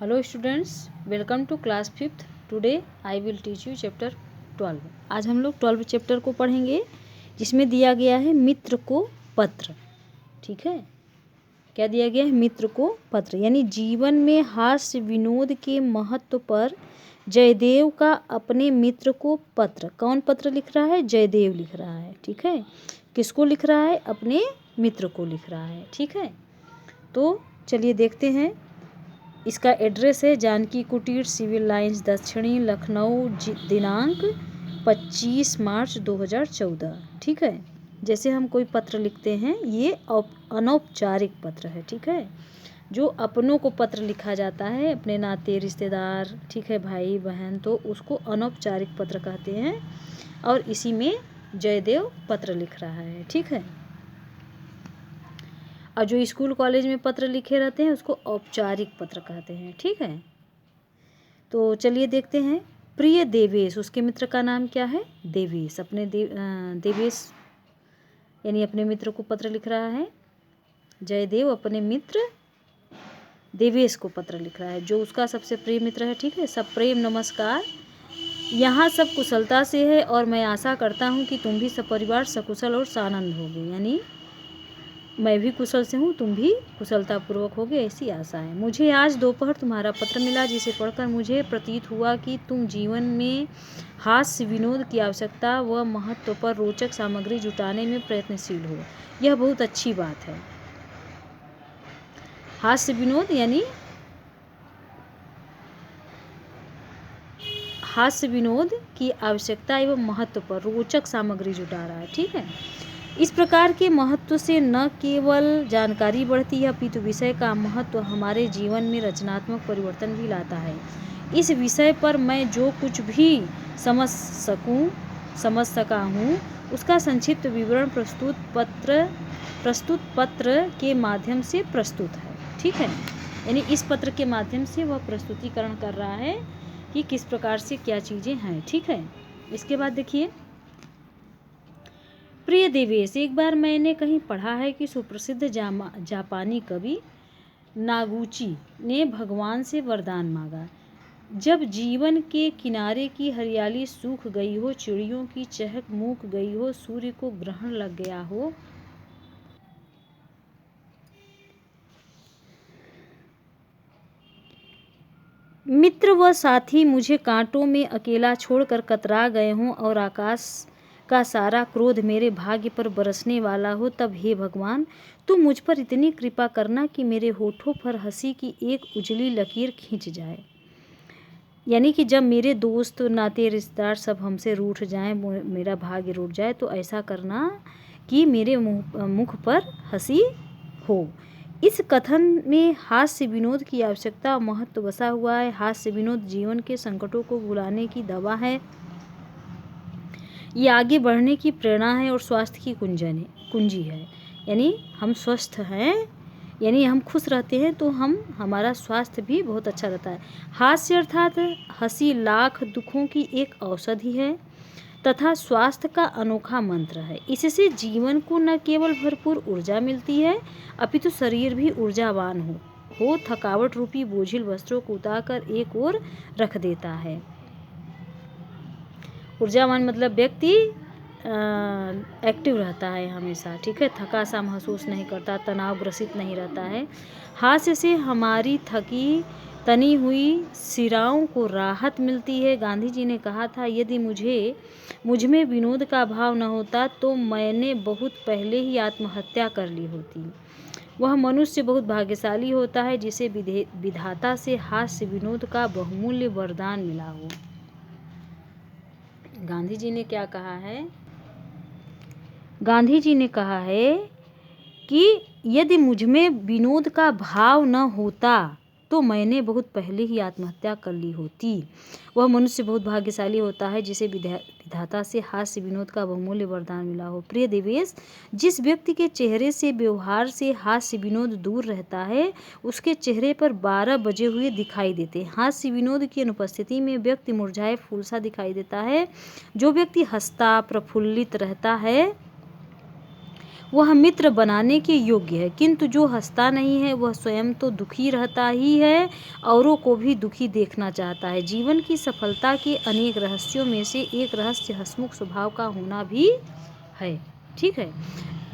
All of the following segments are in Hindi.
Hello students, welcome to class 5th। Today I will teach you chapter 12। आज हम लोग 12 चैप्टर को पढ़ेंगे, जिसमें दिया गया है मित्र को पत्र। ठीक है, क्या दिया गया है? मित्र को पत्र, यानी जीवन में हास्य विनोद के महत्व पर जयदेव का अपने मित्र को पत्र। कौन पत्र लिख रहा है? जयदेव लिख रहा है। ठीक है, किसको लिख रहा है? अपने मित्र को लिख रहा है। ठीक है, तो चलिए देखते हैं। इसका एड्रेस है जानकी कुटीर, सिविल लाइंस, दक्षिणी लखनऊ, दिनांक 25 मार्च 2014। ठीक है, जैसे हम कोई पत्र लिखते हैं, ये अनौपचारिक पत्र है। ठीक है, जो अपनों को पत्र लिखा जाता है, अपने नाते रिश्तेदार, ठीक है, भाई बहन, तो उसको अनौपचारिक पत्र कहते हैं। और इसी में जयदेव पत्र लिख रहा है। ठीक है, और जो स्कूल कॉलेज में पत्र लिखे रहते हैं उसको औपचारिक पत्र कहते हैं। ठीक है, तो चलिए देखते हैं। प्रिय देवेश, उसके मित्र का नाम क्या है? देवेश। अपने देवेश यानी अपने मित्र को पत्र लिख रहा है। जयदेव अपने मित्र देवेश को पत्र लिख रहा है, जो उसका सबसे प्रिय मित्र है। ठीक है, सब प्रेम नमस्कार। यहाँ सब कुशलता से है और मैं आशा करता हूँ कि तुम भी सपरिवार सकुशल और सानंद होगे। यानी मैं भी कुशल से हूँ, तुम भी कुशलतापूर्वक होगे, ऐसी आशा है। मुझे आज दोपहर तुम्हारा पत्र मिला, जिसे पढ़कर मुझे प्रतीत हुआ कि तुम जीवन में हास्य विनोद की आवश्यकता व महत्व पर रोचक सामग्री जुटाने में प्रयत्नशील हो। यह बहुत अच्छी बात है। हास्य विनोद यानी हास्य विनोद की आवश्यकता एवं महत्व पर रोचक सामग्री जुटा रहा है। ठीक है, इस प्रकार के महत्व से न केवल जानकारी बढ़ती है, अपितु विषय का महत्व हमारे जीवन में रचनात्मक परिवर्तन भी लाता है। इस विषय पर मैं जो कुछ भी समझ सका हूँ, उसका संक्षिप्त विवरण प्रस्तुत पत्र के माध्यम से प्रस्तुत है। ठीक है, यानी इस पत्र के माध्यम से वह प्रस्तुतिकरण कर रहा है कि किस प्रकार से क्या चीज़ें हैं। ठीक है, इसके बाद देखिए। प्रिय देवेश, एक बार मैंने कहीं पढ़ा है कि सुप्रसिद्ध जापानी कवि नागुची ने भगवान से वरदान मांगा। जब जीवन के किनारे की हरियाली सूख गई हो, चिड़ियों की चहक मूक गई हो, सूर्य को ग्रहण लग गया हो, मित्र व साथी मुझे कांटों में अकेला छोड़कर कतरा गए हों और आकाश का सारा क्रोध मेरे भाग्य पर बरसने वाला हो, तब हे भगवान, तुम मुझ पर इतनी कृपा करना कि मेरे होठों पर हंसी की एक उजली लकीर खींच जाए। यानी कि जब मेरे दोस्त नाते रिश्तेदार सब हमसे रूठ जाएं, मेरा भाग्य रूठ जाए, तो ऐसा करना कि मेरे मुख पर हंसी हो। इस कथन में हास्य विनोद की आवश्यकता महत्व बसा हुआ है। हास्य विनोद जीवन के संकटों को भुलाने की दवा है, ये आगे बढ़ने की प्रेरणा है और स्वास्थ्य की कुंजी है। यानी हम स्वस्थ हैं, यानी हम खुश रहते हैं, तो हमारा स्वास्थ्य भी बहुत अच्छा रहता है। हास्य अर्थात हंसी लाख दुखों की एक औषधि है तथा स्वास्थ्य का अनोखा मंत्र है। इससे जीवन को न केवल भरपूर ऊर्जा मिलती है, अपितु शरीर भी ऊर्जावान हो थकावट रूपी बोझिल वस्त्रों को उतारकर एक ओर रख देता है। ऊर्जावान मतलब व्यक्ति एक्टिव रहता है हमेशा। ठीक है, थका सा महसूस नहीं करता, तनाव ग्रसित नहीं रहता है। हास्य से हमारी थकी तनी हुई सिराओं को राहत मिलती है। गांधी जी ने कहा था, यदि मुझ में विनोद का भाव न होता तो मैंने बहुत पहले ही आत्महत्या कर ली होती। वह मनुष्य बहुत भाग्यशाली होता है जिसे विधाता से हास्य विनोद का बहुमूल्य वरदान मिला हो। गांधी जी ने क्या कहा है? गांधी जी ने कहा है कि यदि मुझ में विनोद का भाव न होता तो मैंने बहुत पहले ही आत्महत्या कर ली होती। वह मनुष्य बहुत भाग्यशाली होता है जिसे विधाता से हास्य विनोद का बहुमूल्य वरदान मिला हो। प्रिय देवेश, जिस व्यक्ति के चेहरे से व्यवहार से हास्य विनोद दूर रहता है, उसके चेहरे पर 12 बजे हुए दिखाई देते हैं। हास्य विनोद की अनुपस्थिति में व्यक्ति मुरझाए फूल सा दिखाई देता है। जो व्यक्ति हंसता प्रफुल्लित रहता है वह मित्र बनाने के योग्य है, किंतु जो हंसता नहीं है वह स्वयं तो दुखी रहता ही है, औरों को भी दुखी देखना चाहता है। जीवन की सफलता के अनेक रहस्यों में से एक रहस्य हंसमुख स्वभाव का होना भी है। ठीक है,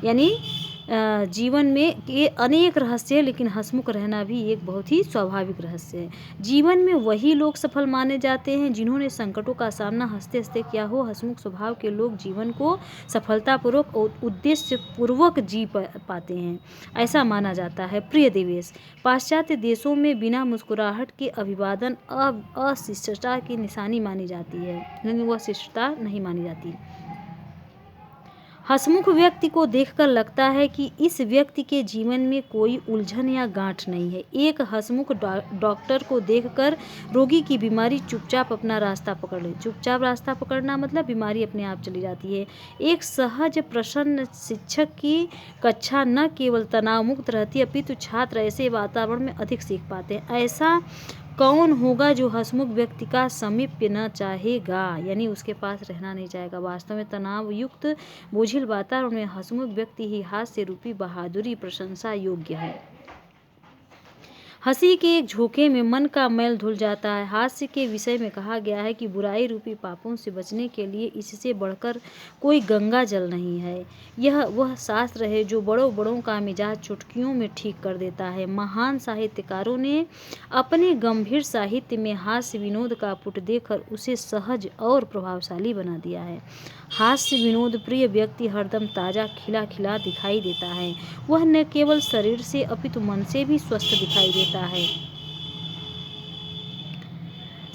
यानी जीवन में ये अनेक रहस्य है, लेकिन हंसमुख रहना भी एक बहुत ही स्वाभाविक रहस्य है। जीवन में वही लोग सफल माने जाते हैं जिन्होंने संकटों का सामना हंसते हंसते किया हो। हंसमुख स्वभाव के लोग जीवन को सफलतापूर्वक और उद्देश्य पूर्वक जी पाते हैं, ऐसा माना जाता है। प्रिय देवेश, पाश्चात्य देशों में बिना मुस्कुराहट के अभिवादन अशिष्टता की निशानी मानी जाती है, यानी वह शिष्टता नहीं मानी जाती। हंसमुख व्यक्ति को देखकर लगता है कि इस व्यक्ति के जीवन में कोई उलझन या गांठ नहीं है। एक हंसमुख डॉक्टर को देखकर रोगी की बीमारी चुपचाप अपना रास्ता पकड़ ले। चुपचाप रास्ता पकड़ना मतलब बीमारी अपने आप चली जाती है। एक सहज प्रसन्न शिक्षक की कक्षा न केवल तनाव मुक्त रहती है, अपितु छात्र ऐसे वातावरण में अधिक सीख पाते हैं। ऐसा कौन होगा जो हंसमुख व्यक्ति का समीप्य न चाहेगा, यानी उसके पास रहना नहीं चाहेगा। वास्तव में तनाव युक्त बोझिल वातावरण में हंसमुख व्यक्ति ही हास्य रूपी बहादुरी प्रशंसा योग्य है। हंसी के एक झोंके में मन का मैल धुल जाता है। हास्य के विषय में कहा गया है कि बुराई रूपी पापों से बचने के लिए इससे बढ़कर कोई गंगा जल नहीं है। यह वह शास्त्र है जो बड़ों बड़ों का मिजाज चुटकियों में ठीक कर देता है। महान साहित्यकारों ने अपने गंभीर साहित्य में हास्य विनोद का पुट देकर उसे सहज और प्रभावशाली बना दिया है। हास्य विनोद प्रिय व्यक्ति हरदम ताजा खिला खिला दिखाई देता है। वह न केवल शरीर से अपितु मन से भी स्वस्थ दिखाई देता है।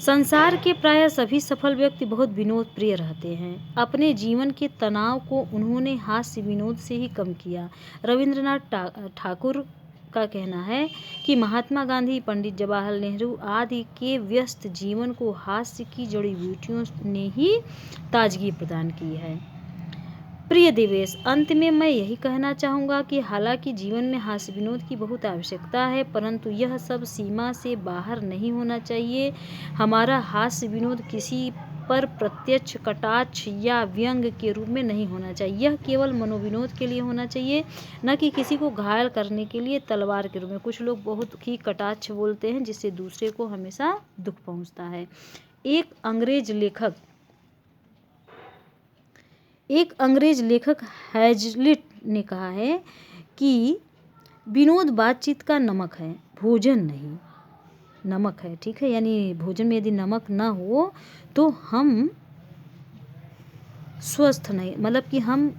संसार के प्राय सभी सफल व्यक्ति बहुत विनोद प्रिय रहते हैं। अपने जीवन के तनाव को उन्होंने हास्य विनोद से ही कम किया। रविंद्रनाथ ठाकुर का कहना है कि महात्मा गांधी, पंडित जवाहरलाल नेहरू आदि के व्यस्त जीवन को हास्य की जड़ी बूटियों ने ही ताजगी प्रदान की है। प्रिय देवेश, अंत में मैं यही कहना चाहूँगा कि हालांकि जीवन में हास्य विनोद की बहुत आवश्यकता है, परंतु यह सब सीमा से बाहर नहीं होना चाहिए। हमारा हास्य विनोद किसी पर प्रत्यक्ष कटाक्ष या व्यंग के रूप में नहीं होना चाहिए। यह केवल मनोविनोद के लिए होना चाहिए, न कि किसी को घायल करने के लिए तलवार के रूप में। कुछ लोग बहुत ही कटाक्ष बोलते हैं जिससे दूसरे को हमेशा दुख पहुँचता है। एक अंग्रेज लेखक हैजलिट ने कहा है कि विनोद बातचीत का नमक है, भोजन नहीं। नमक है, ठीक है, यानी भोजन में यदि नमक ना हो तो हम स्वस्थ नहीं, मतलब कि हम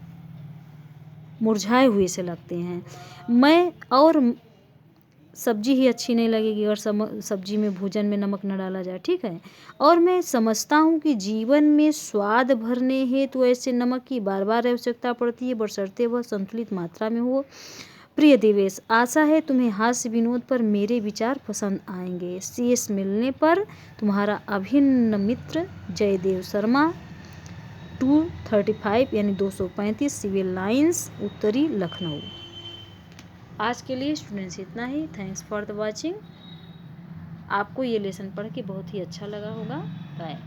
मुरझाए हुए से लगते हैं। मैं और सब्जी ही अच्छी नहीं लगेगी अगर सब्जी में भोजन में नमक न डाला जाए, ठीक है। और मैं समझता हूँ कि जीवन में स्वाद भरने हेतु ऐसे नमक की बार बार आवश्यकता पड़ती है, बशर्ते वह संतुलित मात्रा में हो। प्रिय देवेश, आशा है तुम्हें हास्य विनोद पर मेरे विचार पसंद आएंगे। शेष मिलने पर तुम्हारा अभिन्न मित्र जयदेव शर्मा, 235 यानी 235 सिविल लाइंस, उत्तरी लखनऊ। आज के लिए स्टूडेंट्स इतना ही। Thanks for the watching. आपको ये लेसन पढ़ के बहुत ही अच्छा लगा होगा। बाय।